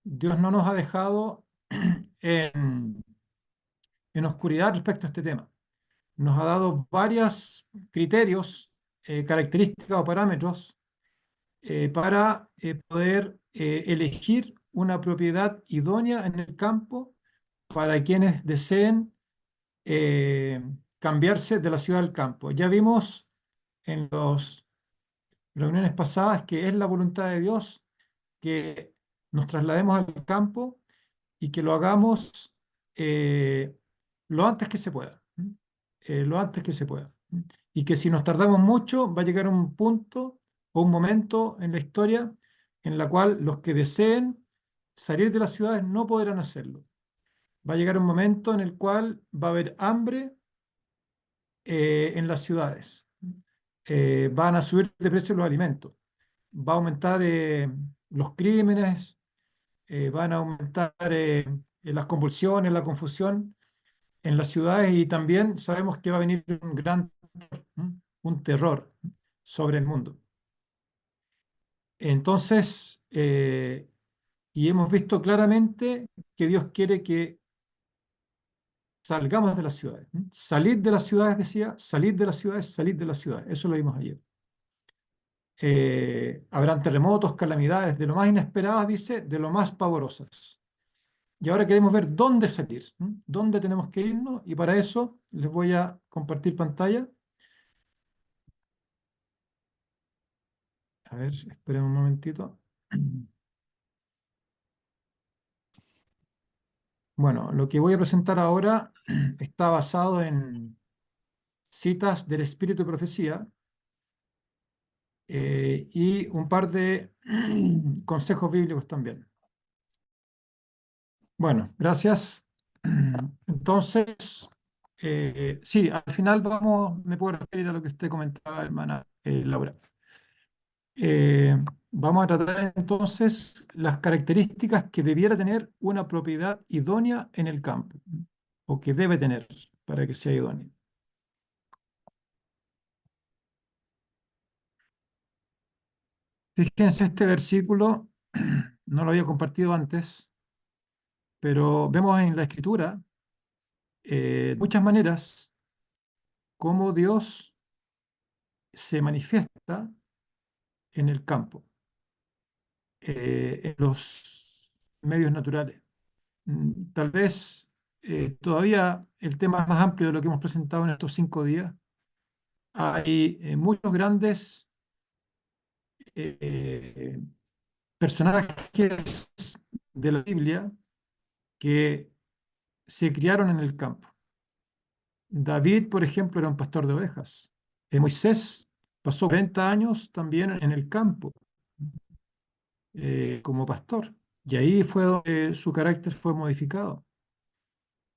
Dios no nos ha dejado en, en oscuridad respecto a este tema. Nos ha dado varios criterios, características o parámetros para poder elegir una propiedad idónea en el campo para quienes deseen eh, cambiarse de la ciudad al campo. Ya vimos en las reuniones pasadas que es la voluntad de Dios que nos traslademos al campo y que lo hagamos eh, lo antes que se pueda, lo antes que se pueda. Y que si nos tardamos mucho, va a llegar un punto o un momento en la historia en la cual los que deseen salir de las ciudades no podrán hacerlo. Va a llegar un momento en el cual va a haber hambre en las ciudades. Van a subir de precio los alimentos. Va a aumentar los crímenes, van a aumentar las convulsiones, la confusión en las ciudades y también sabemos que va a venir un gran, un terror sobre el mundo. Entonces, y hemos visto claramente que Dios quiere que salgamos de las ciudades. Salir de las ciudades, decía, salir de las ciudades, salir de las ciudades. Eso lo vimos ayer. Habrán terremotos, calamidades, de lo más inesperadas, dice, de lo más pavorosas. Y ahora queremos ver dónde salir, dónde tenemos que irnos, y para eso les voy a compartir pantalla. A ver, esperen un momentito. Bueno, lo que voy a presentar ahora está basado en citas del Espíritu de Profecía y un par de consejos bíblicos también. Bueno, gracias. Entonces, sí, al final me puedo referir a lo que usted comentaba, hermana Laura. Eh, Vamos a tratar entonces las características que debiera tener una propiedad idónea en el campo, o que debe tener para que sea idónea. Fíjense este versículo, no lo había compartido antes, pero vemos en la Escritura de muchas maneras cómo Dios se manifiesta en el campo, en los medios naturales. Tal vez todavía el tema es más amplio de lo que hemos presentado en estos 5 días. Hay muchos grandes eh, personajes de la Biblia que se criaron en el campo. David, por ejemplo, era un pastor de ovejas. Moisés pasó 40 años también en el campo como pastor. Y ahí fue donde su carácter fue modificado.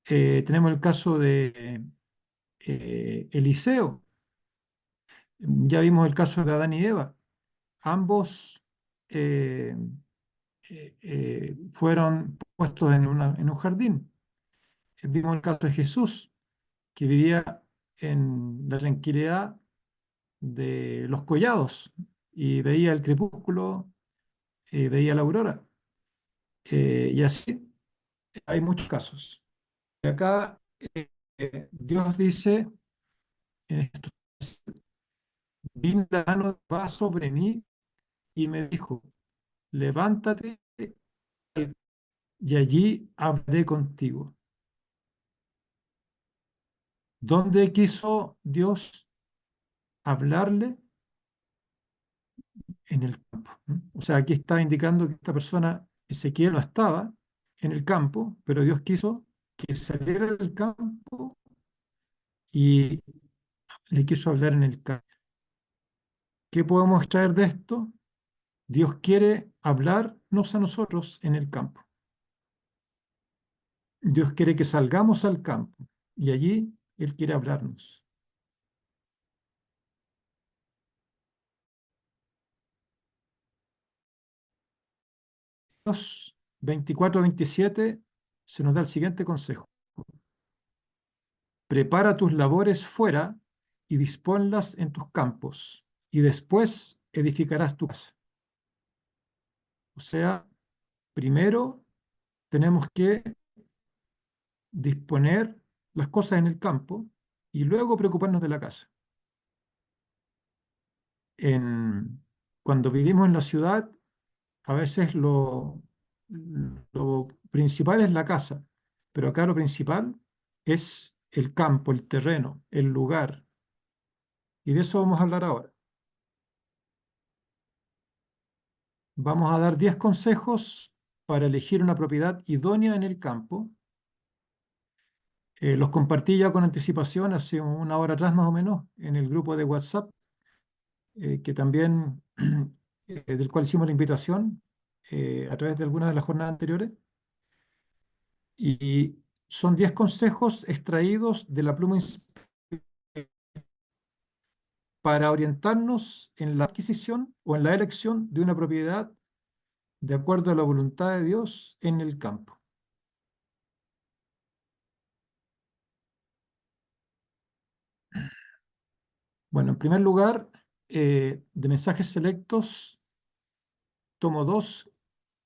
Tenemos el caso de Eliseo. Ya vimos el caso de Adán y Eva. Ambos eh, fueron puestos en un jardín. Vimos el caso de Jesús, que vivía en la tranquilidad de los collados y veía el crepúsculo, veía la aurora. Y así hay muchos casos. Y acá Dios dice, en esto, vino la mano va sobre mí y me dijo, levántate y allí hablaré contigo. ¿Dónde quiso Dios hablarle? En el campo. O sea, aquí está indicando que esta persona, Ezequiel, no estaba en el campo, pero Dios quiso que saliera del campo y le quiso hablar en el campo. ¿Qué podemos extraer de esto? Dios quiere hablarnos a nosotros en el campo. Dios quiere que salgamos al campo y allí Él quiere hablarnos. Dios 24-27 se nos da el siguiente consejo. Prepara tus labores fuera y disponlas en tus campos, y después edificarás tu casa. O sea, primero tenemos que disponer las cosas en el campo y luego preocuparnos de la casa. En, Cuando vivimos en la ciudad, a veces lo principal es la casa, pero acá lo principal es el campo, el terreno, el lugar. Y de eso vamos a hablar ahora. Vamos a dar 10 consejos para elegir una propiedad idónea en el campo. Los compartí ya con anticipación hace una hora atrás más o menos en el grupo de WhatsApp, que también del cual hicimos la invitación a través de algunas de las jornadas anteriores. Y son 10 consejos extraídos de la pluma para orientarnos en la adquisición o en la elección de una propiedad de acuerdo a la voluntad de Dios en el campo. Bueno, en primer lugar, de mensajes selectos, tomo dos.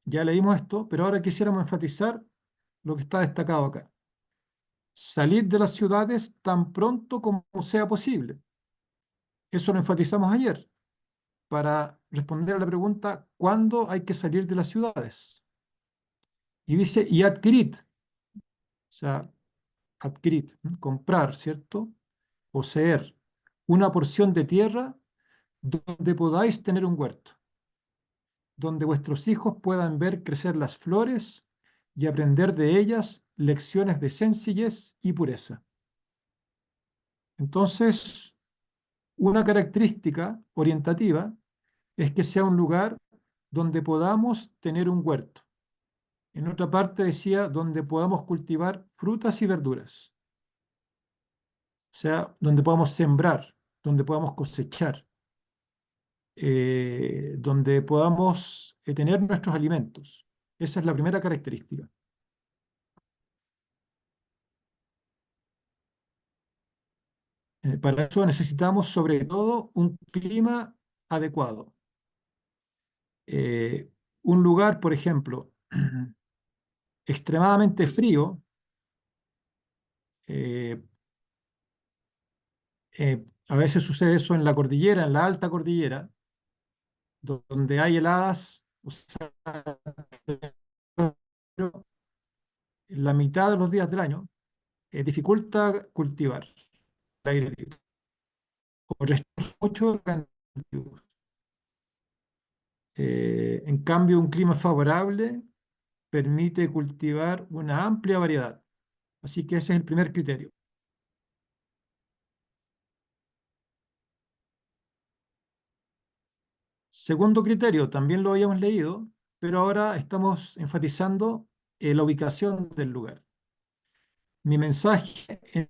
Ya leímos esto, pero ahora quisiéramos enfatizar lo que está destacado acá. Salir de las ciudades tan pronto como sea posible. Eso lo enfatizamos ayer para responder a la pregunta, ¿cuándo hay que salir de las ciudades? Y dice, y adquirid, o sea, adquirid, ¿no? Comprar, ¿cierto? Poseer una porción de tierra donde podáis tener un huerto, donde vuestros hijos puedan ver crecer las flores y aprender de ellas lecciones de sencillez y pureza. Entonces, una característica orientativa es que sea un lugar donde podamos tener un huerto. En otra parte decía donde podamos cultivar frutas y verduras, o sea, donde podamos sembrar, donde podamos cosechar, donde podamos tener nuestros alimentos. Esa es la primera característica. Para eso necesitamos sobre todo un clima adecuado. Eh, un lugar, por ejemplo, extremadamente frío, eh, a veces sucede eso en la cordillera, en la alta cordillera, donde hay heladas, o sea, la mitad de los días del año, dificulta cultivar al aire libre o restringe mucho el cultivo. En cambio, un clima favorable permite cultivar una amplia variedad. Así que ese es el primer criterio. Segundo criterio, también lo habíamos leído, pero ahora estamos enfatizando la ubicación del lugar. Mi mensaje es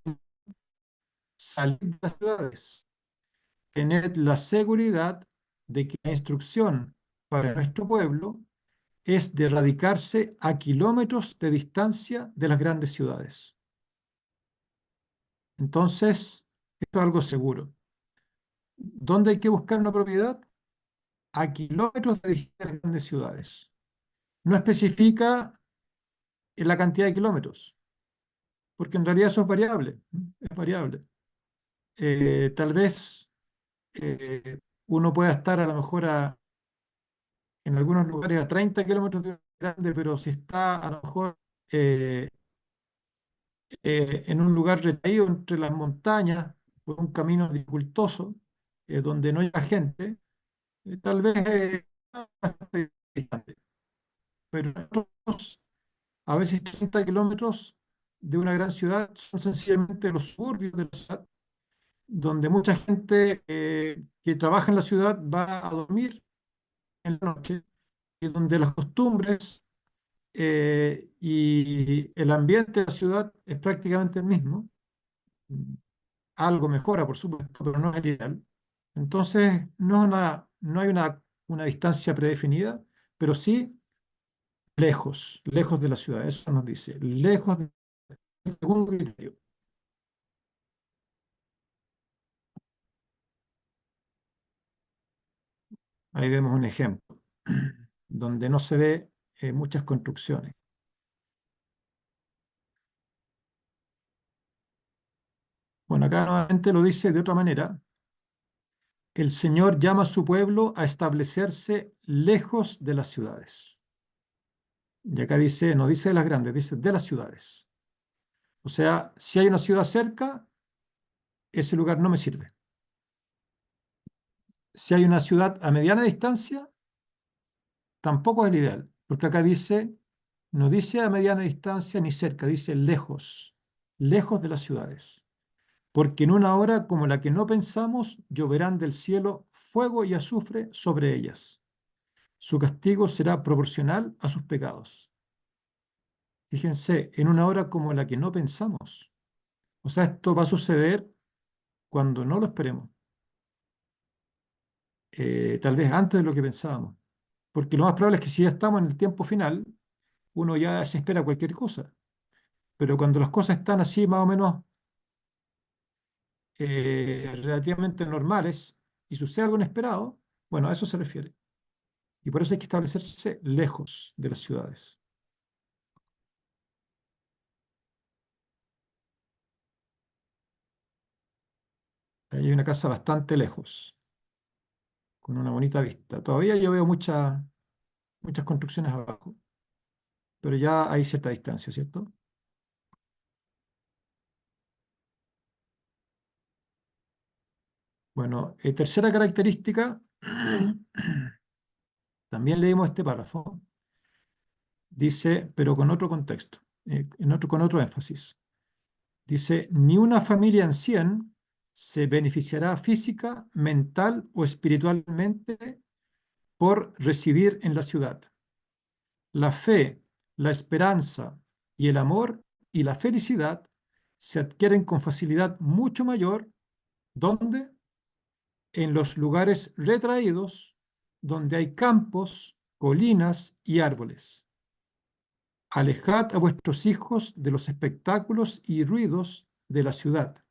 salir de las ciudades, tener la seguridad de que la instrucción para nuestro pueblo es de radicarse a kilómetros de distancia de las grandes ciudades. Entonces, esto es algo seguro. ¿Dónde hay que buscar una propiedad? A kilómetros de distancia de las grandes ciudades. No especifica la cantidad de kilómetros, porque en realidad eso es variable, ¿no? Es variable. Tal vez uno pueda estar a lo mejor en algunos lugares a 30 kilómetros de grande, pero si está a lo mejor eh, en un lugar retraído entre las montañas, por un camino dificultoso, donde no haya gente, tal vez bastante distante. Pero nosotros, a veces 30 kilómetros de una gran ciudad son sencillamente los suburbios de la ciudad, donde mucha gente que trabaja en la ciudad va a dormir en la noche y donde las costumbres y el ambiente de la ciudad es prácticamente el mismo. Algo mejora, por supuesto, pero no es el ideal. Entonces, no hay una distancia predefinida, pero sí lejos, lejos de la ciudad. Eso nos dice, lejos del segundo criterio. Ahí vemos un ejemplo donde no se ve. muchas construcciones. Bueno, acá nuevamente lo dice de otra manera. El Señor llama a su pueblo a establecerse lejos de las ciudades. Y acá dice, no dice de las grandes, dice de las ciudades. O sea, si hay una ciudad cerca, ese lugar no me sirve. Si hay una ciudad a mediana distancia, tampoco es el ideal, porque acá dice, no dice a mediana distancia ni cerca, dice lejos, lejos de las ciudades. Porque en una hora como la que no pensamos, lloverán del cielo fuego y azufre sobre ellas. Su castigo será proporcional a sus pecados. Fíjense, en una hora como la que no pensamos. O sea, esto va a suceder cuando no lo esperemos, tal vez antes de lo que pensábamos. Porque lo más probable es que si ya estamos en el tiempo final, uno ya se espera cualquier cosa. Pero cuando las cosas están así más o menos relativamente normales y sucede algo inesperado, bueno, a eso se refiere. Y por eso hay que establecerse lejos de las ciudades. Hay una casa bastante lejos, con una bonita vista. Todavía yo veo muchas construcciones abajo, pero ya hay cierta distancia, ¿cierto? Bueno, tercera característica, también leímos este párrafo, dice, pero con otro contexto, con otro énfasis. Dice, ni una familia en 100 se beneficiará física, mental o espiritualmente por residir en la ciudad. La fe, la esperanza y el amor y la felicidad se adquieren con facilidad mucho mayor, ¿dónde? En los lugares retraídos, donde hay campos, colinas y árboles. Alejad a vuestros hijos de los espectáculos y ruidos de la ciudad,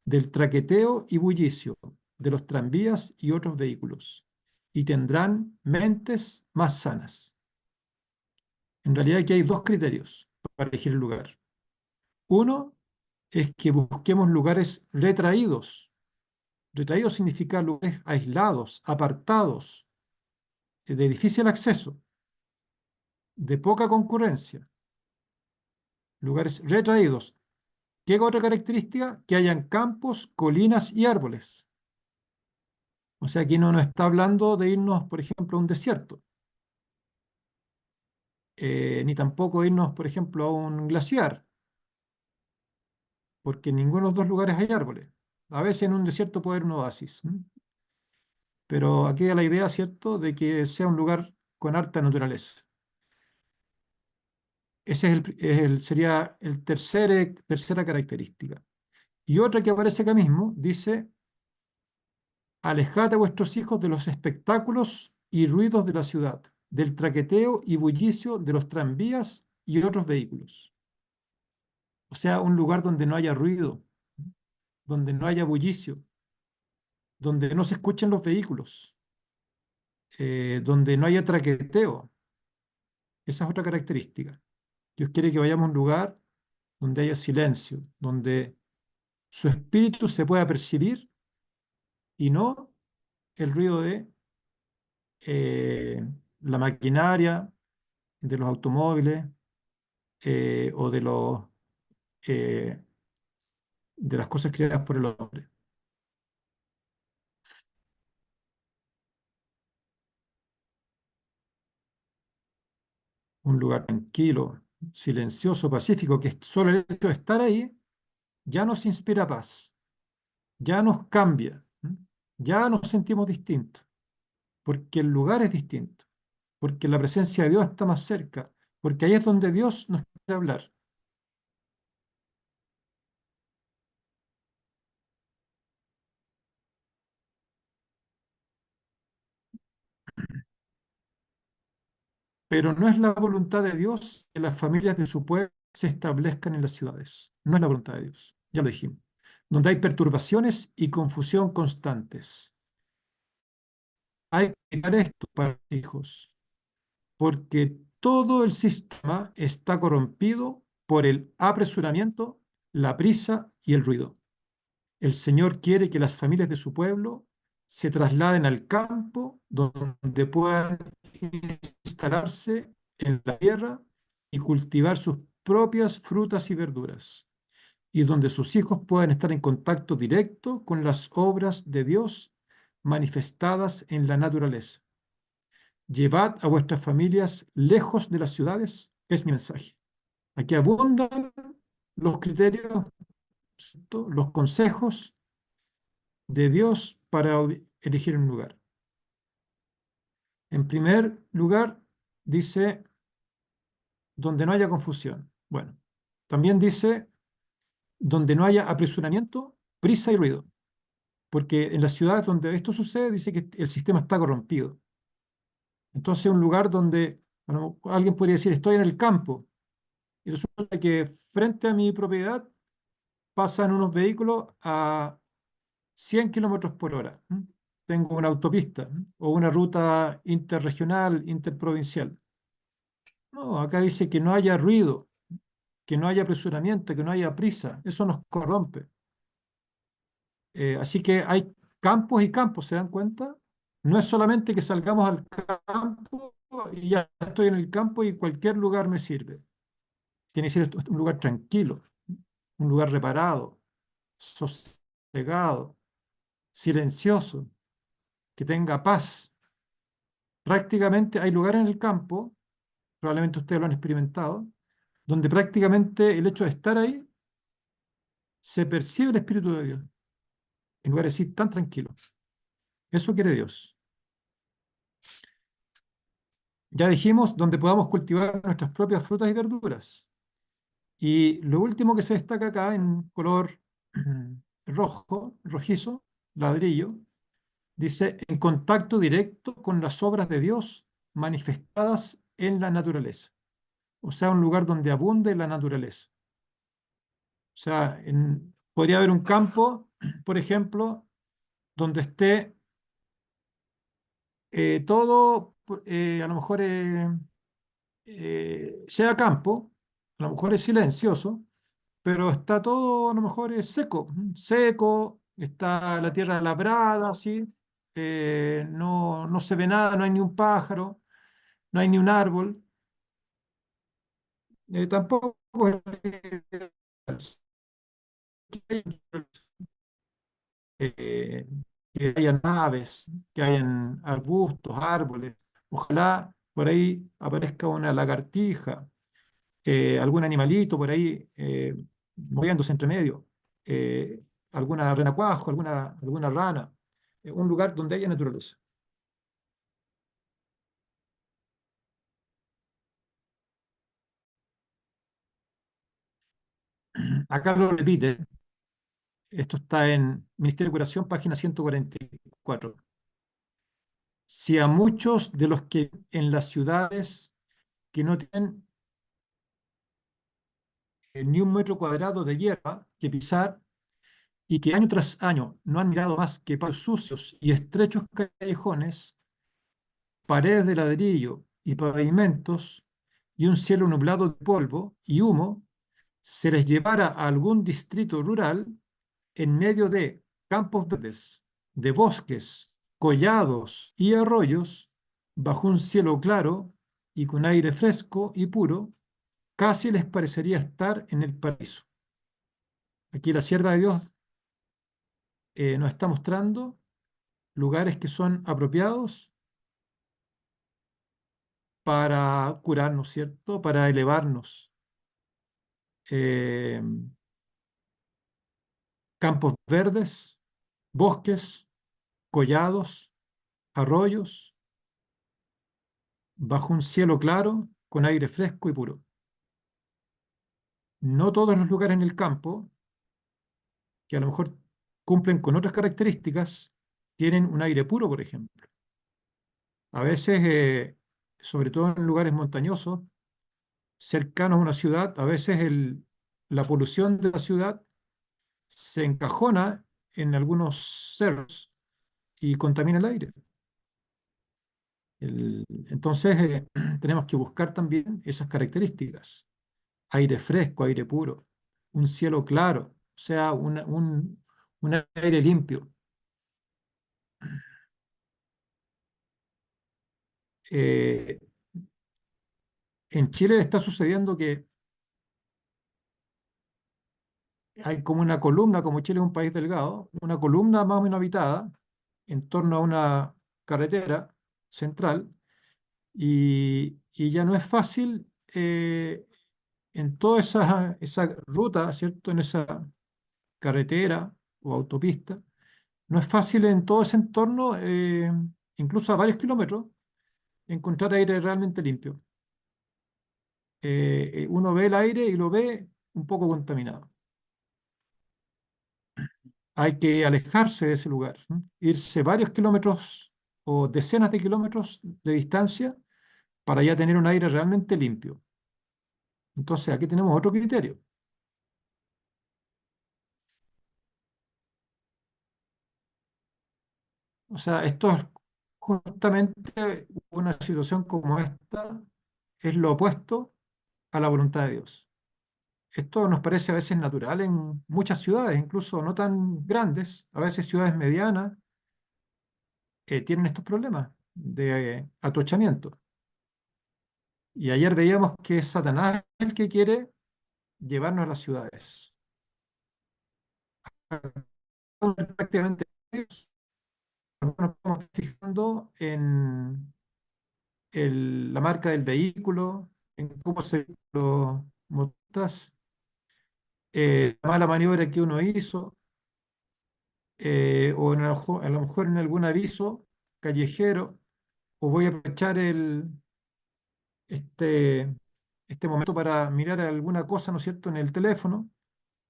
del traqueteo y bullicio de los tranvías y otros vehículos, y tendrán mentes más sanas. En realidad aquí hay dos criterios para elegir el lugar. Uno es que busquemos lugares retraídos. Retraídos significa lugares aislados, apartados, de difícil acceso, de poca concurrencia. Lugares retraídos. ¿Qué otra característica? Que hayan campos, colinas y árboles. O sea, aquí no nos está hablando de irnos, por ejemplo, a un desierto, ni tampoco irnos, por ejemplo, a un glaciar, porque en ninguno de los dos lugares hay árboles. A veces en un desierto puede haber un oasis, ¿m? Pero aquí da la idea, ¿cierto?, de que sea un lugar con harta naturaleza. Ese sería el tercera característica. Y otra que aparece acá mismo, dice, alejad a vuestros hijos de los espectáculos y ruidos de la ciudad, del traqueteo y bullicio de los tranvías y otros vehículos. O sea, un lugar donde no haya ruido, donde no haya bullicio, donde no se escuchen los vehículos, donde no haya traqueteo. Esa es otra característica. Dios quiere que vayamos a un lugar donde haya silencio, donde su espíritu se pueda percibir y no el ruido de eh, la maquinaria, de los automóviles o eh, de las cosas creadas por el hombre. Un lugar tranquilo, silencioso, pacífico, que solo el hecho de estar ahí ya nos inspira paz, ya nos cambia, ¿m? Ya nos sentimos distintos, porque el lugar es distinto, porque la presencia de Dios está más cerca, porque ahí es donde Dios nos quiere hablar. Pero no es la voluntad de Dios que las familias de su pueblo se establezcan en las ciudades. No es la voluntad de Dios, ya lo dijimos. Donde hay perturbaciones y confusión constantes. Hay que quitar esto para los hijos, porque todo el sistema está corrompido por el apresuramiento, la prisa y el ruido. El Señor quiere que las familias de su pueblo se trasladen al campo donde puedan instalarse en la tierra y cultivar sus propias frutas y verduras, y donde sus hijos puedan estar en contacto directo con las obras de Dios manifestadas en la naturaleza. Llevad a vuestras familias lejos de las ciudades, es mi mensaje. Aquí abundan los criterios, ¿cierto? Los consejos de Dios para elegir un lugar. En primer lugar, dice, donde no haya confusión. Bueno, también dice, donde no haya apresuramiento, prisa y ruido. Porque en las ciudades donde esto sucede, dice que el sistema está corrompido. Entonces, un lugar donde bueno, alguien podría decir, estoy en el campo, y resulta que frente a mi propiedad pasan unos vehículos a 100 kilómetros por hora. ¿M? Tengo una autopista o una ruta interregional, interprovincial. No, acá dice que no haya ruido, que no haya apresuramiento, que no haya prisa. Eso nos corrompe. Así que hay campos y campos, ¿se dan cuenta? No es solamente que salgamos al campo y ya estoy en el campo y cualquier lugar me sirve. Tiene que ser un lugar tranquilo, un lugar reparado, sosegado, silencioso, que tenga paz. Prácticamente hay lugares en el campo, probablemente ustedes lo han experimentado, donde prácticamente el hecho de estar ahí se percibe el Espíritu de Dios, en lugares así tan tranquilos. Eso quiere Dios. Ya dijimos, donde podamos cultivar nuestras propias frutas y verduras. Y lo último que se destaca acá en color rojo, rojizo, ladrillo, dice, en contacto directo con las obras de Dios manifestadas en la naturaleza. O sea, un lugar donde abunde la naturaleza. O sea, podría haber un campo, por ejemplo, donde esté todo, a lo mejor sea campo, a lo mejor es silencioso, pero está todo, a lo mejor es seco, seco, está la tierra labrada, ¿sí? No se ve nada, no hay ni un pájaro, no hay ni un árbol, tampoco eh, que hayan aves, que hayan arbustos, árboles. Ojalá por ahí aparezca una lagartija, algún animalito por ahí moviéndose entre medio, eh, alguna renacuajo, alguna rana, un lugar donde haya naturaleza. Acá lo repite, esto está en Ministerio de Curación, página 144. Si a muchos de los que en las ciudades que no tienen ni un metro cuadrado de hierba que pisar y que año tras año no han mirado más que pasos sucios y estrechos callejones, paredes de ladrillo y pavimentos y un cielo nublado de polvo y humo, se les llevara a algún distrito rural en medio de campos verdes, de bosques, collados y arroyos, bajo un cielo claro y con aire fresco y puro, casi les parecería estar en el paraíso. Aquí la sierva de Dios nos está mostrando lugares que son apropiados para curarnos, ¿cierto? Para elevarnos. Eh, Campos verdes, bosques, collados, arroyos, bajo un cielo claro, con aire fresco y puro. No todos los lugares en el campo, que a lo mejor cumplen con otras características, tienen un aire puro, por ejemplo. A veces, sobre todo en lugares montañosos, cercanos a una ciudad, a veces la polución de la ciudad se encajona en algunos cerros y contamina el aire. Entonces, tenemos que buscar también esas características. Aire fresco, aire puro, un cielo claro, o sea, un aire limpio. Eh, en Chile está sucediendo que hay como una columna, como Chile es un país delgado, una columna más o menos habitada en torno a una carretera central y ya no es fácil en toda esa ruta, ¿cierto? En esa carretera o autopista, no es fácil en todo ese entorno, incluso a varios kilómetros, encontrar aire realmente limpio. Uno ve el aire y lo ve un poco contaminado. Hay que alejarse de ese lugar, ¿no? Irse varios kilómetros o decenas de kilómetros de distancia para ya tener un aire realmente limpio. Entonces, aquí tenemos otro criterio. O sea, esto es justamente una situación como esta, es lo opuesto a la voluntad de Dios. Esto nos parece a veces natural en muchas ciudades, incluso no tan grandes, a veces ciudades medianas tienen estos problemas de atochamiento. Y ayer veíamos que es Satanás el que quiere llevarnos a las ciudades. Prácticamente nos estamos fijando en la marca del vehículo, en cómo se los motoristas, la mala maniobra que uno hizo, o a lo mejor en algún aviso callejero, o voy a aprovechar este, este momento para mirar alguna cosa, ¿no es cierto?, en el teléfono,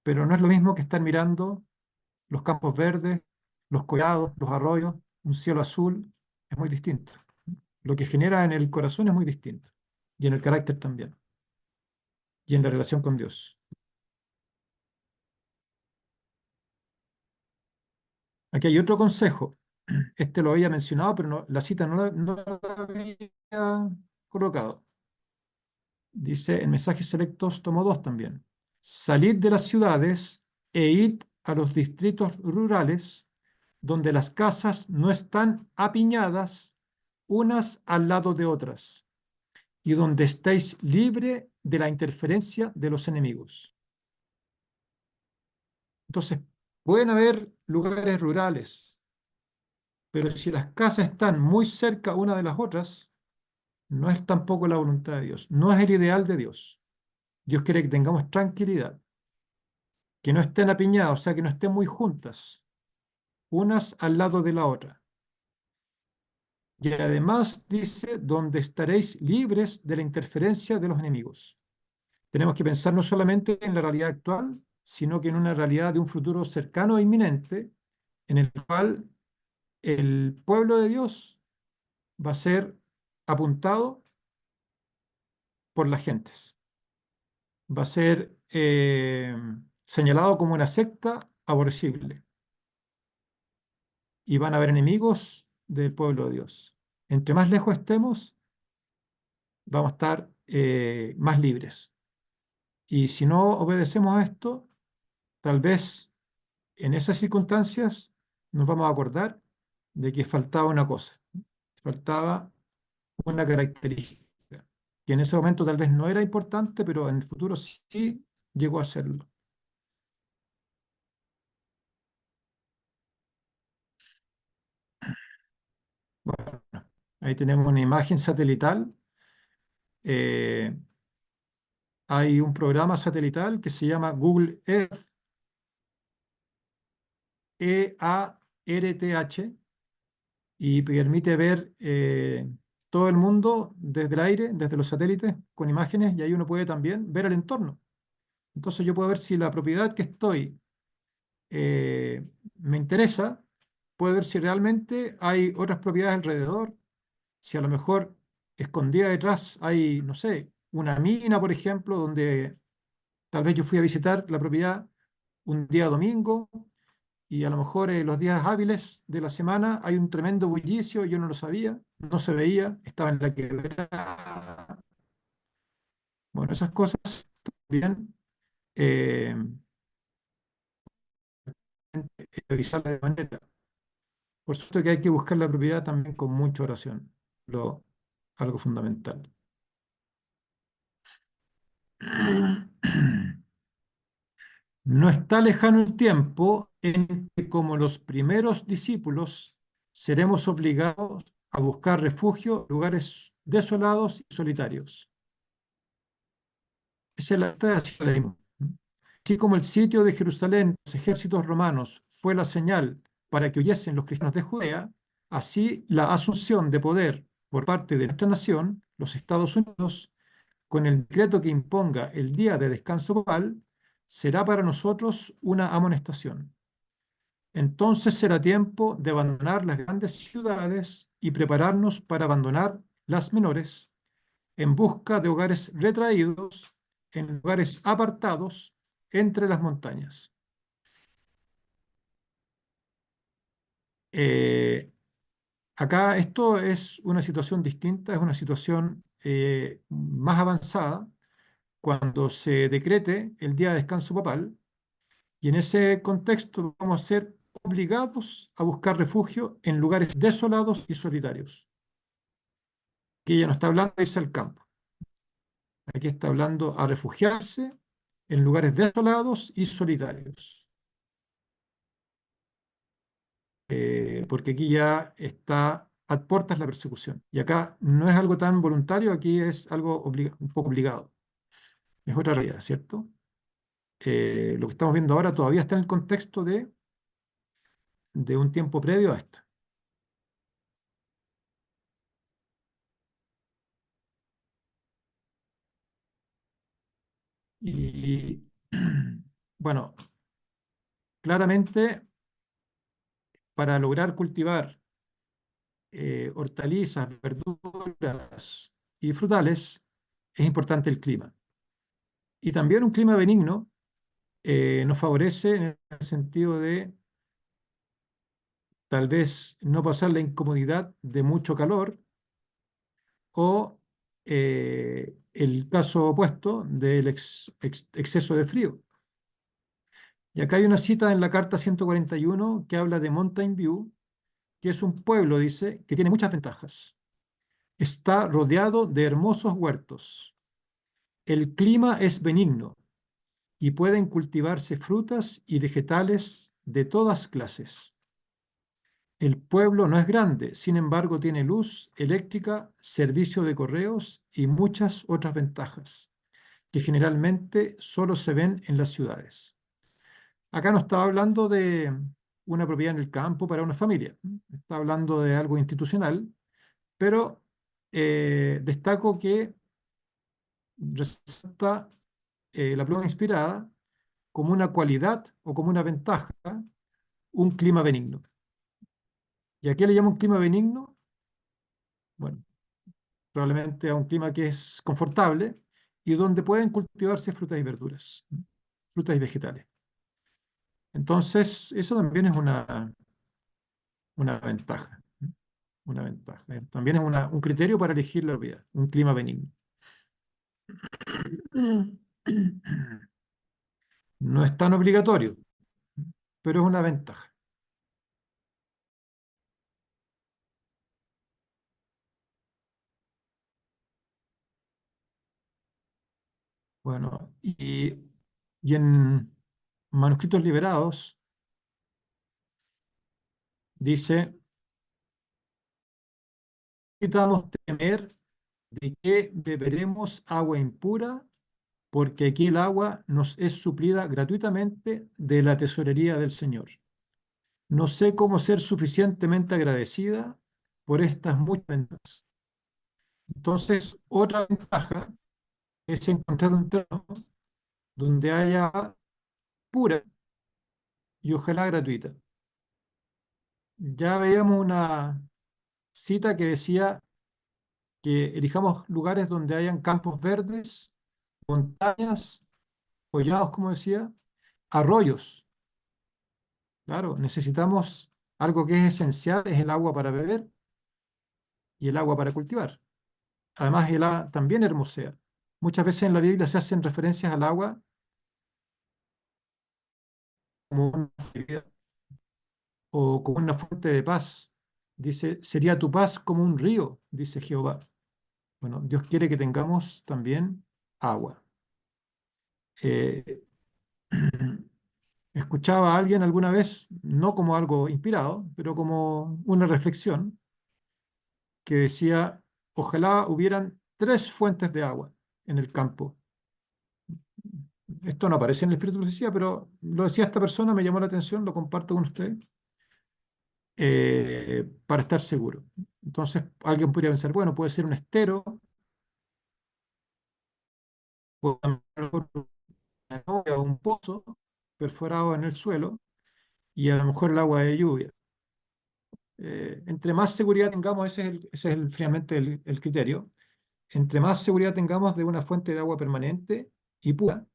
pero no es lo mismo que estar mirando los campos verdes, los collados, los arroyos, un cielo azul, es muy distinto. Lo que genera en el corazón es muy distinto, y en el carácter también, y en la relación con Dios. Aquí hay otro consejo. Este lo había mencionado, pero la cita no la había colocado. Dice en mensajes selectos, tomo dos también. Salid de las ciudades e id a los distritos rurales donde las casas no están apiñadas unas al lado de otras y donde estéis libre de la interferencia de los enemigos. Entonces, pueden haber lugares rurales, pero si las casas están muy cerca una de las otras, no es tampoco la voluntad de Dios, no es el ideal de Dios. Dios quiere que tengamos tranquilidad, que no estén apiñadas, o sea, que no estén muy juntas, unas al lado de la otra. Y además dice, donde estaréis libres de la interferencia de los enemigos. Tenemos que pensar no solamente en la realidad actual, sino que en una realidad de un futuro cercano e inminente, en el cual el pueblo de Dios va a ser apuntado por las gentes, va a ser señalado como una secta aborrecible y van a haber enemigos del pueblo de Dios. Entre más lejos estemos, vamos a estar más libres. Y si no obedecemos a esto, tal vez en esas circunstancias nos vamos a acordar de que faltaba una cosa, faltaba una característica, que en ese momento tal vez no era importante, pero en el futuro sí llegó a serlo. Bueno, ahí tenemos una imagen satelital. eh, Hay un programa satelital que se llama Google Earth, EARTH, y permite ver todo el mundo desde el aire, desde los satélites, con imágenes, y ahí uno puede también ver el entorno. Entonces yo puedo ver si la propiedad que estoy eh, me interesa, puedo ver si realmente hay otras propiedades alrededor, si a lo mejor escondida detrás hay, no sé, una mina, por ejemplo, donde tal vez yo fui a visitar la propiedad un día domingo y a lo mejor los días hábiles de la semana hay un tremendo bullicio, yo no lo sabía, no se veía, estaba en la quebrada. Bueno, esas cosas también eh, revisarlas de manera. Por supuesto que hay que buscar la propiedad también con mucha oración, lo, algo fundamental. No está lejano el tiempo en que, como los primeros discípulos, seremos obligados a buscar refugio en lugares desolados y solitarios. Esa es la esta así la leímos. Así como el sitio de Jerusalén, los ejércitos romanos, fue la señal para que huyesen los cristianos de Judea, así la asunción de poder por parte de nuestra nación, los Estados Unidos, con el decreto que imponga el día de descanso papal, será para nosotros una amonestación. Entonces será tiempo de abandonar las grandes ciudades y prepararnos para abandonar las menores en busca de hogares retraídos, en lugares apartados entre las montañas. Eh, Acá esto es una situación distinta, es una situación más avanzada cuando se decrete el día de descanso papal. Y en ese contexto vamos a ser obligados a buscar refugio en lugares desolados y solitarios. Aquí ya no está hablando de irse al campo. Aquí está hablando a refugiarse en lugares desolados y solitarios. Porque aquí ya está a puertas la persecución. Y acá no es algo tan voluntario, aquí es algo un poco obligado. Es otra realidad, ¿cierto? Lo que estamos viendo ahora todavía está en el contexto de un tiempo previo a esto. Y bueno, claramente para lograr cultivar hortalizas, verduras y frutales es importante el clima. Y también un clima benigno nos favorece en el sentido de tal vez no pasar la incomodidad de mucho calor o el caso opuesto del exceso de frío. Y acá hay una cita en la carta 141 que habla de Mountain View, que es un pueblo, dice, que tiene muchas ventajas. Está rodeado de hermosos huertos. El clima es benigno y pueden cultivarse frutas y vegetales de todas clases. El pueblo no es grande, sin embargo tiene luz eléctrica, servicio de correos y muchas otras ventajas que generalmente solo se ven en las ciudades. Acá no estaba hablando de una propiedad en el campo para una familia, está hablando de algo institucional, pero destaco que resalta la pluma inspirada como una cualidad o como una ventaja, un clima benigno. ¿Y a qué le llamo un clima benigno? Bueno, probablemente a un clima que es confortable y donde pueden cultivarse frutas y verduras, frutas y vegetales. Entonces, eso también es una ventaja, una ventaja. También es un criterio para elegir la propiedad, un clima benigno. No es tan obligatorio, pero es una ventaja. Bueno, y en manuscritos liberados dice, necesitamos temer de que beberemos agua impura, porque aquí el agua nos es suplida gratuitamente de la tesorería del Señor. No sé cómo ser suficientemente agradecida por estas muchas ventajas. Entonces, otra ventaja es encontrar un terreno donde haya agua pura y ojalá gratuita. Ya veíamos una cita que decía que elijamos lugares donde hayan campos verdes, montañas, collados, como decía, arroyos. Claro, necesitamos algo que es esencial, es el agua para beber y el agua para cultivar. Además, el agua también hermosea. Muchas veces en la Biblia se hacen referencias al agua como una vida o como una fuente de paz. Dice, sería tu paz como un río, dice Jehová. Bueno, Dios quiere que tengamos también agua. Eh, Escuchaba a alguien alguna vez, no como algo inspirado, pero como una reflexión, que decía, ojalá hubieran tres fuentes de agua en el campo. Esto no aparece en el Espíritu de Profecía, pero lo decía esta persona, me llamó la atención, lo comparto con usted, para estar seguro. Entonces, alguien podría pensar, bueno, puede ser un estero, o a lo mejor una olla o un pozo perforado en el suelo, y a lo mejor el agua de lluvia. Entre más seguridad tengamos, finalmente el criterio, entre más seguridad tengamos de una fuente de agua permanente y pura,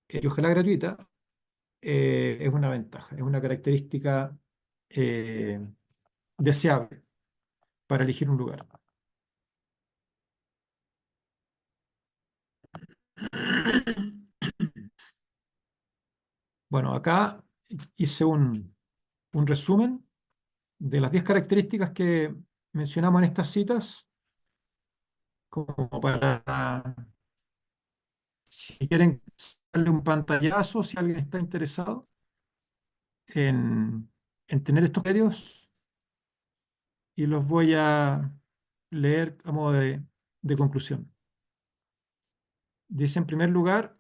y ojalá gratuita, es una ventaja, es una característica eh, deseable para elegir un lugar. Bueno, acá hice un resumen de las 10 características que mencionamos en estas citas, como para, si quieren, darle un pantallazo, si alguien está interesado en tener estos criterios, y los voy a leer a modo de conclusión. Dice, en primer lugar,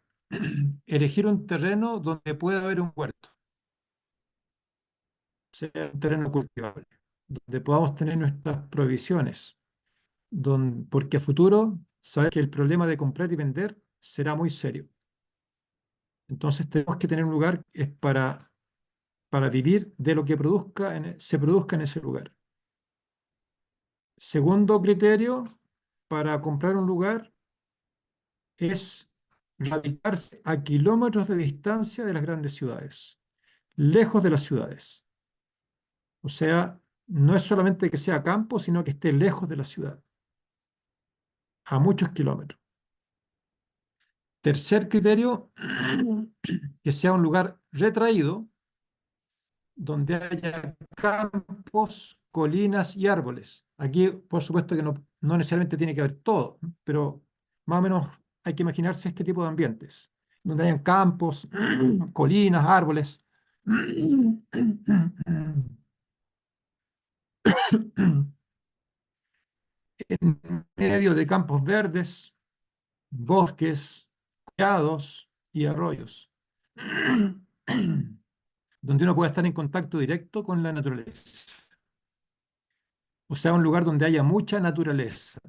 elegir un terreno donde pueda haber un huerto, sea un terreno cultivable, donde podamos tener nuestras provisiones, porque a futuro sabes que el problema de comprar y vender será muy serio. Entonces tenemos que tener un lugar es para vivir de lo que se produzca en ese lugar. Segundo criterio para comprar un lugar es radicarse a kilómetros de distancia de las grandes ciudades, lejos de las ciudades. O sea, no es solamente que sea campo, sino que esté lejos de la ciudad, a muchos kilómetros. Tercer criterio, que sea un lugar retraído, donde haya campos, colinas y árboles. Aquí, por supuesto, que no necesariamente tiene que haber todo, ¿no? Pero más o menos hay que imaginarse este tipo de ambientes, donde hayan campos, colinas, árboles, en medio de campos verdes, bosques, collados y arroyos, donde uno pueda estar en contacto directo con la naturaleza. O sea, un lugar donde haya mucha naturaleza,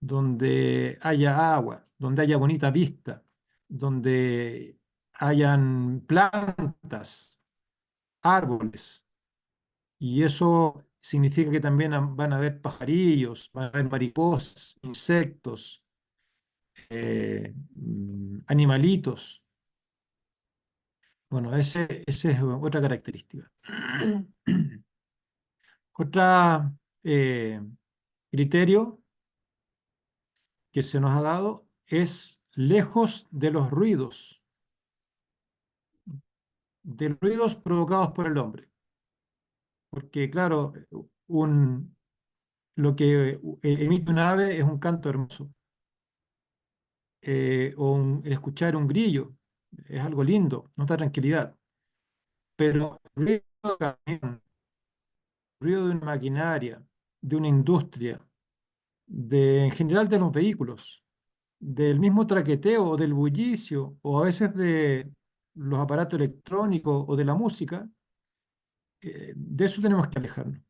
donde haya agua, donde haya bonita vista, donde hayan plantas, árboles. Y eso significa que también van a haber pajarillos, van a haber mariposas, insectos, animalitos. Bueno, ese es otra característica. Otra criterio que se nos ha dado es lejos de ruidos provocados por el hombre. Porque, claro, lo que emite un ave es un canto hermoso, el escuchar un grillo es algo lindo, nos da tranquilidad. Pero el ruido de camión, ruido de una maquinaria, de una industria, en general de los vehículos, del mismo traqueteo o del bullicio, o a veces de los aparatos electrónicos o de la música, de eso tenemos que alejarnos.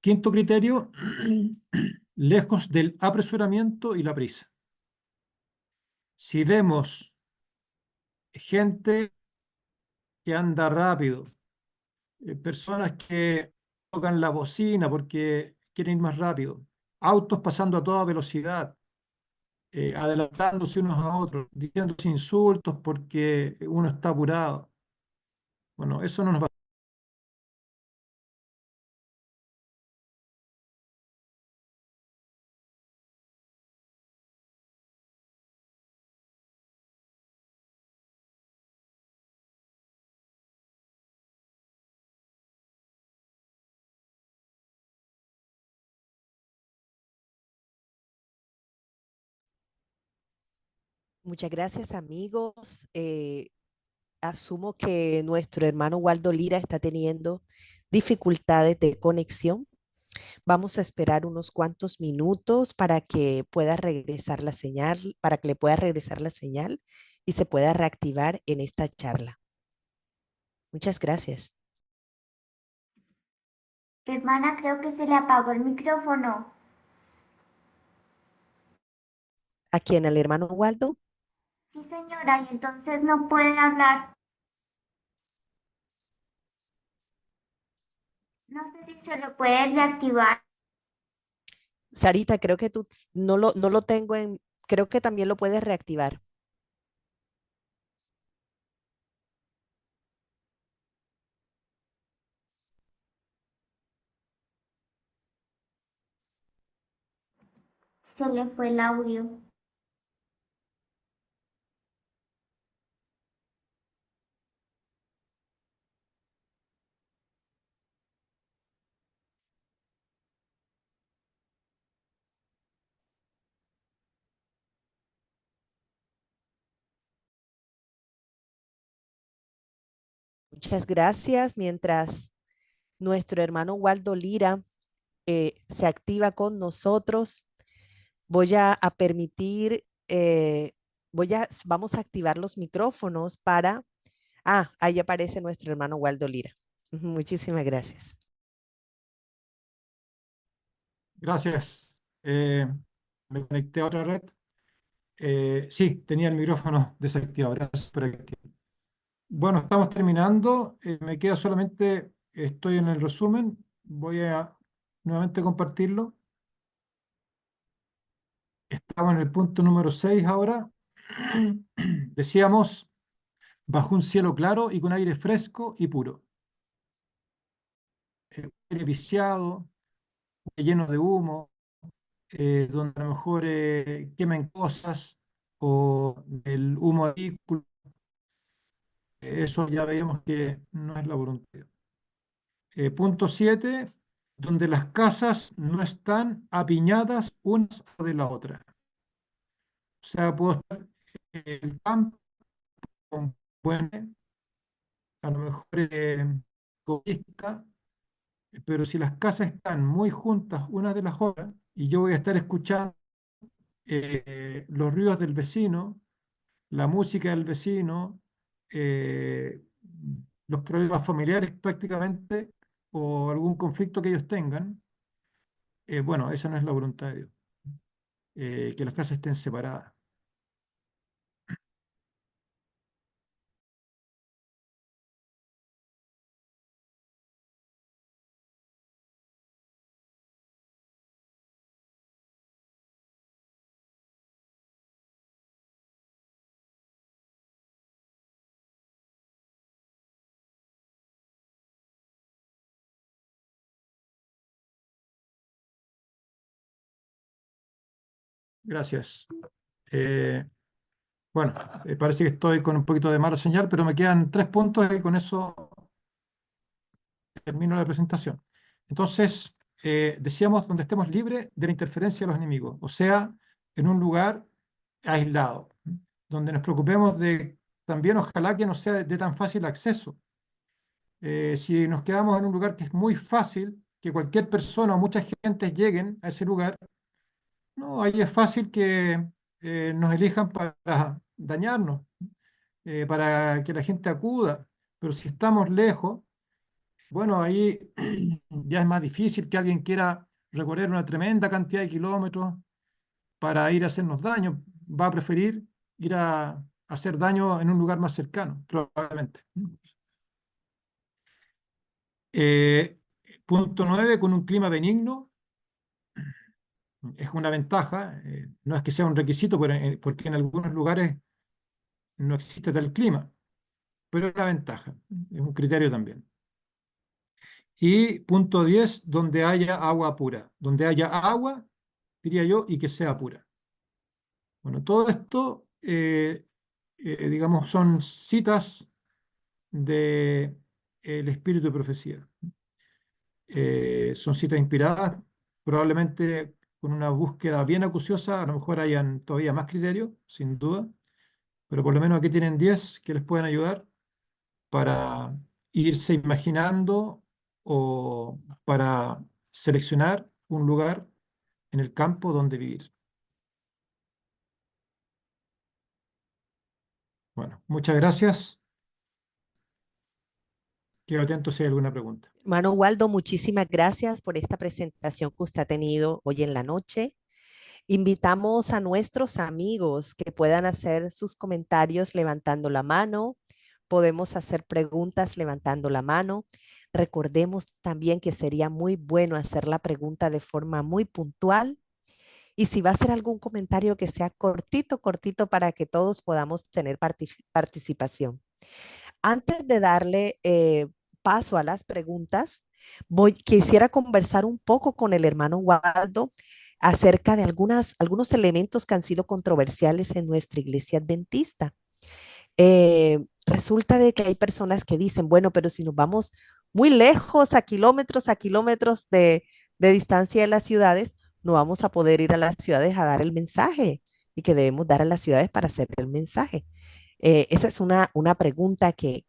Quinto criterio, lejos del apresuramiento y la prisa. Si vemos gente que anda rápido, personas que tocan la bocina porque quieren ir más rápido, autos pasando a toda velocidad, adelantándose unos a otros, diciéndose insultos porque uno está apurado. Bueno, eso no nos va. Muchas gracias, amigos. Asumo que nuestro hermano Waldo Lira está teniendo dificultades de conexión. Vamos a esperar unos cuantos minutos para que pueda regresar la señal, para que le pueda regresar la señal y se pueda reactivar en esta charla. Muchas gracias. Hermana, creo que se le apagó el micrófono. ¿A quién? ¿Al hermano Waldo? Sí, señora, y entonces no puede hablar. No sé si se lo puede reactivar. Sarita, creo que tú no lo tengo en, creo que también lo puedes reactivar. Se le fue el audio. Muchas gracias. Mientras nuestro hermano Waldo Lira se activa con nosotros, voy a permitir, vamos a activar los micrófonos para, ahí aparece nuestro hermano Waldo Lira. Muchísimas gracias. Gracias. Me conecté a otra red. Sí, tenía el micrófono desactivado. Gracias por aquí. Bueno, estamos terminando. Me queda solamente, estoy en el resumen. Voy a nuevamente compartirlo. Estamos en el punto número 6 ahora. Decíamos, bajo un cielo claro y con aire fresco y puro. Aire viciado, lleno de humo, donde a lo mejor quemen cosas o el humo de vehículos. Eso ya veíamos que no es la voluntad. Punto 7, donde las casas no están apiñadas unas de la otra. O sea, puedo estar en el campo con buen, a lo mejor con vista, pero si las casas están muy juntas unas de las otras y yo voy a estar escuchando los ruidos del vecino, la música del vecino, eh, los problemas familiares prácticamente o algún conflicto que ellos tengan, bueno, esa no es la voluntad de Dios, que las casas estén separadas. Gracias. Eh, bueno, parece que estoy con un poquito de mala señal, pero me quedan 3 puntos y con eso termino la presentación. Entonces, decíamos donde estemos libres de la interferencia de los enemigos, o sea, en un lugar aislado, donde nos preocupemos de también, ojalá que no sea de tan fácil acceso. Si nos quedamos en un lugar que es muy fácil, que cualquier persona o muchas gentes lleguen a ese lugar, no, ahí es fácil que nos elijan para dañarnos, para que la gente acuda. Pero si estamos lejos, bueno, ahí ya es más difícil que alguien quiera recorrer una tremenda cantidad de kilómetros para ir a hacernos daño. Va a preferir ir a hacer daño en un lugar más cercano, probablemente. Eh, Punto 9, con un clima benigno. Es una ventaja, no es que sea un requisito, porque en algunos lugares no existe tal clima, pero es una ventaja, es un criterio también. Y punto 10, donde haya agua pura. Donde haya agua, diría yo, y que sea pura. Bueno, todo esto, digamos, son citas de el espíritu de profecía. Son citas inspiradas, probablemente con una búsqueda bien acuciosa, a lo mejor hayan todavía más criterios, sin duda, pero por lo menos aquí tienen 10 que les pueden ayudar para irse imaginando o para seleccionar un lugar en el campo donde vivir. Bueno, muchas gracias. Quedo atento si hay alguna pregunta. Hermano Waldo, muchísimas gracias por esta presentación que usted ha tenido hoy en la noche. Invitamos a nuestros amigos que puedan hacer sus comentarios levantando la mano. Podemos hacer preguntas levantando la mano. Recordemos también que sería muy bueno hacer la pregunta de forma muy puntual. Y si va a hacer algún comentario que sea cortito, cortito para que todos podamos tener participación. Antes de darle paso a las preguntas, quisiera conversar un poco con el hermano Waldo acerca de algunos elementos que han sido controversiales en nuestra iglesia adventista. Resulta de que hay personas que dicen, bueno, pero si nos vamos muy lejos, a kilómetros de distancia de las ciudades, no vamos a poder ir a las ciudades a dar el mensaje y que debemos dar a las ciudades para hacer el mensaje. Esa es una pregunta que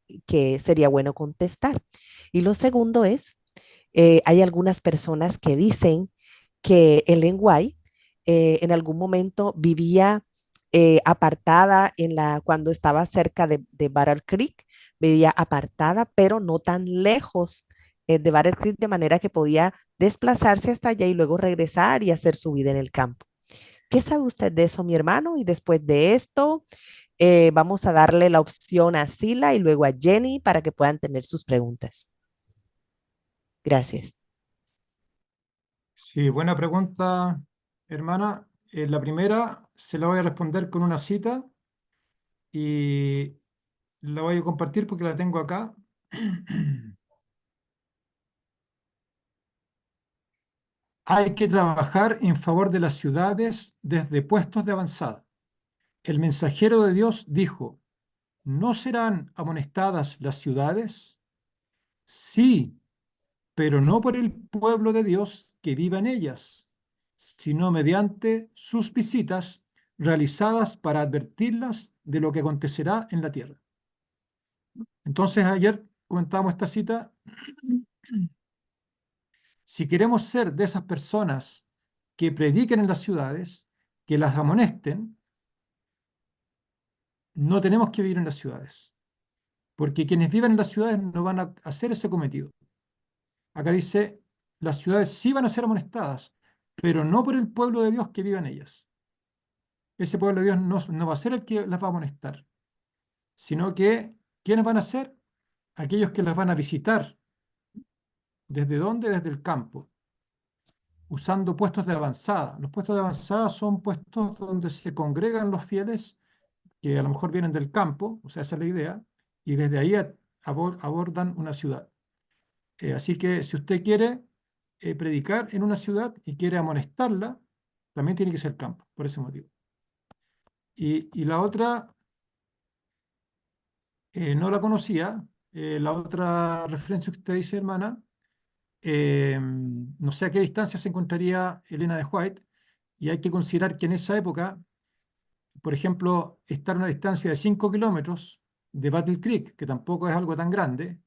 sería bueno contestar. Y lo segundo es, hay algunas personas que dicen que Ellen White en algún momento vivía apartada cuando estaba cerca de Battle Creek, vivía apartada, pero no tan lejos de Battle Creek, de manera que podía desplazarse hasta allá y luego regresar y hacer su vida en el campo. ¿Qué sabe usted de eso, mi hermano? Y después de esto, vamos a darle la opción a Sila y luego a Jenny para que puedan tener sus preguntas. Gracias. Sí, buena pregunta, hermana. La primera se la voy a responder con una cita y la voy a compartir porque la tengo acá. Hay que trabajar en favor de las ciudades desde puestos de avanzada. El mensajero de Dios dijo, ¿no serán amonestadas las ciudades? Sí, pero no por el pueblo de Dios que viva en ellas, sino mediante sus visitas realizadas para advertirlas de lo que acontecerá en la tierra. Entonces, ayer comentábamos esta cita. Si queremos ser de esas personas que prediquen en las ciudades, que las amonesten, no tenemos que vivir en las ciudades, porque quienes viven en las ciudades no van a hacer ese cometido. Acá dice, las ciudades sí van a ser amonestadas, pero no por el pueblo de Dios que vive en ellas. Ese pueblo de Dios no va a ser el que las va a amonestar, sino que, ¿quiénes van a ser? Aquellos que las van a visitar. ¿Desde dónde? Desde el campo, usando puestos de avanzada. Los puestos de avanzada son puestos donde se congregan los fieles que a lo mejor vienen del campo, o sea, esa es la idea, y desde ahí abordan una ciudad. Así que si usted quiere predicar en una ciudad y quiere amonestarla, también tiene que ser campo, por ese motivo. Y la otra, no la conocía, la otra referencia que usted dice, hermana, no sé a qué distancia se encontraría Elena de White, y hay que considerar que en esa época, por ejemplo, estar a una distancia de 5 kilómetros de Battle Creek, que tampoco es algo tan grande,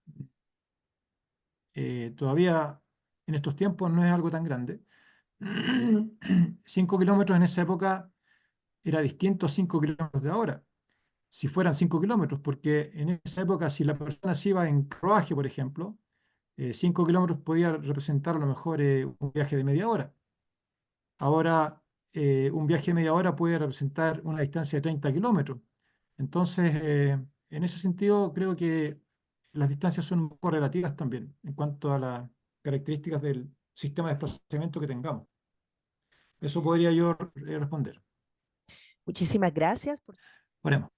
todavía en estos tiempos no es algo tan grande. 5 kilómetros en esa época era distinto a 5 kilómetros de ahora, si fueran 5 kilómetros, porque en esa época si la persona se iba en carruaje, por ejemplo, 5 kilómetros podía representar a lo mejor un viaje de media hora. Ahora, un viaje de media hora puede representar una distancia de 30 kilómetros. Entonces, en ese sentido, creo que las distancias son un poco relativas también en cuanto a las características del sistema de desplazamiento que tengamos. Eso podría yo responder. Muchísimas gracias por Oremos.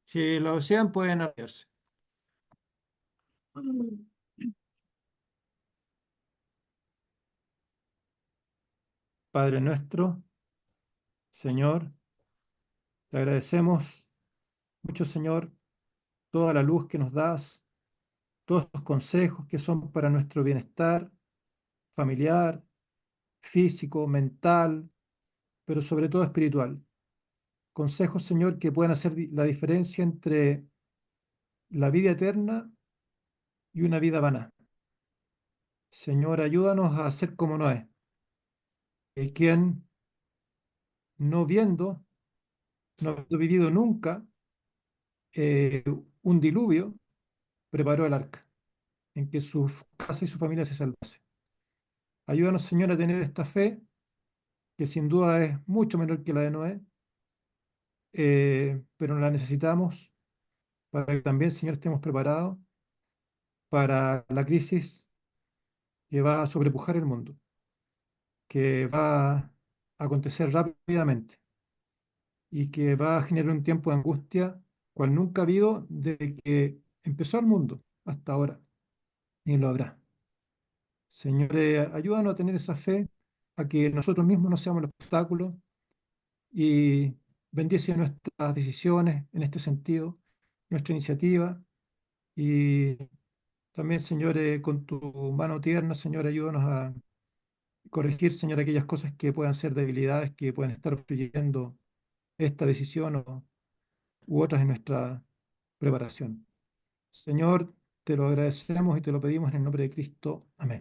Si lo desean, pueden arrodillarse. Padre nuestro, Señor, te agradecemos mucho, Señor, toda la luz que nos das, todos los consejos que son para nuestro bienestar familiar, físico, mental, pero sobre todo espiritual. Consejos, Señor, que puedan hacer la diferencia entre la vida eterna y una vida vana. Señor, ayúdanos a ser como Noé, quien no viendo, no habiendo vivido nunca eh, un diluvio, preparó el arca, en que su casa y su familia se salvase. Ayúdanos, Señor, a tener esta fe, que sin duda es mucho menor que la de Noé, pero la necesitamos para que también, Señor, estemos preparados para la crisis que va a sobrepujar el mundo, que va a acontecer rápidamente y que va a generar un tiempo de angustia cual nunca ha habido desde que empezó el mundo hasta ahora, ni lo habrá. Señor, ayúdanos a tener esa fe, a que nosotros mismos no seamos el obstáculo y bendice nuestras decisiones en este sentido, nuestra iniciativa y también, Señor, con tu mano tierna, Señor, ayúdanos a corregir, Señor, aquellas cosas que puedan ser debilidades, que puedan estar obstruyendo esta decisión u otras en nuestra preparación. Señor, te lo agradecemos y te lo pedimos en el nombre de Cristo. Amén.